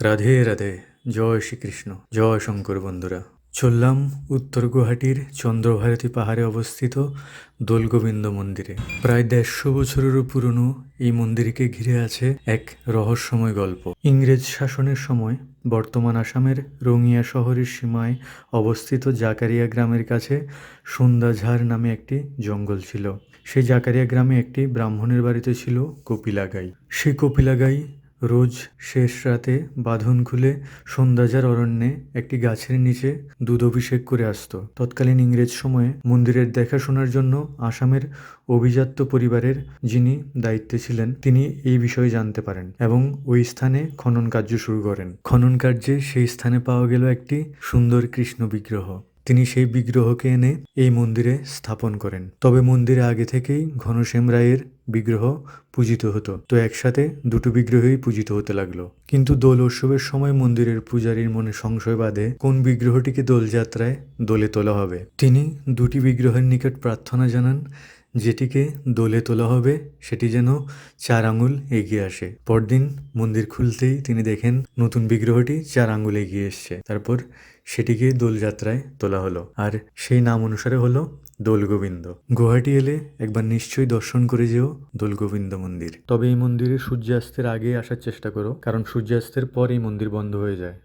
রাধে রাধে। জয় শ্রীকৃষ্ণ, জয় শঙ্কর। বন্ধুরা, চললাম উত্তর গুয়াহাটির চন্দ্রভারতী পাহাড়ে অবস্থিত দোলগোবিন্দ মন্দিরে। প্রায় ১৫০ বছরেরও পুরনো এই মন্দিরকে ঘিরে আছে এক রহস্যময় গল্প। ইংরেজ শাসনের সময় বর্তমান আসামের রঙিয়া শহরের সীমায় অবস্থিত জাকারিয়া গ্রামের কাছে সন্ধ্যাঝাড় নামে একটি জঙ্গল ছিল। সেই জাকারিয়া গ্রামে একটি ব্রাহ্মণের বাড়িতে ছিল কপিলা গাই। সেই কপিলা গাই রোজ শেষ রাতে বাঁধন খুলে সন্ধ্যাঝাড় অরণ্যে একটি গাছের নিচে দুধ অভিষেক করে আসতো। তৎকালীন ইংরেজ সময়ে মন্দিরের দেখাশোনার জন্য আসামের অভিজাত্য পরিবারের যিনি দায়িত্বে ছিলেন তিনি এই বিষয়ে জানতে পারেন এবং ওই স্থানে খনন কার্য শুরু করেন। খনন কার্যে সেই স্থানে পাওয়া গেল একটি সুন্দর কৃষ্ণ বিগ্রহ। তিনি সেই বিগ্রহকে এনে এই মন্দিরে স্থাপন করেন। তবে মন্দিরে আগে থেকেই ঘনশ্যাম রায়ের বিগ্রহ পূজিত হতো, তো একসাথে দুটো বিগ্রহই পূজিত হতে লাগলো। কিন্তু দোল উৎসবের সময় মন্দিরের পূজারীর মনে সংশয় বাঁধে কোন বিগ্রহটিকে দোলযাত্রায় দোলে তোলা হবে। তিনি দুটি বিগ্রহের নিকট প্রার্থনা জানান যেটিকে দোলে তোলা হবে সেটি যেন 4 আঙুল এগিয়ে আসে। পরদিন মন্দির খুলতেই তিনি দেখেন নতুন বিগ্রহটি 4 আঙুল এগিয়ে এসছে। তারপর সেটিকে দোলযাত্রায় তোলা হলো, আর সেই নাম অনুসারে হলো দোলগোবিন্দ। গুয়াহাটি এলে একবার নিশ্চয়ই দর্শন করে যেও দোলগোবিন্দ মন্দির। তবে এই মন্দিরে সূর্যাস্তের আগে আসার চেষ্টা করো, কারণ সূর্যাস্তের পর এই মন্দির বন্ধ হয়ে যায়।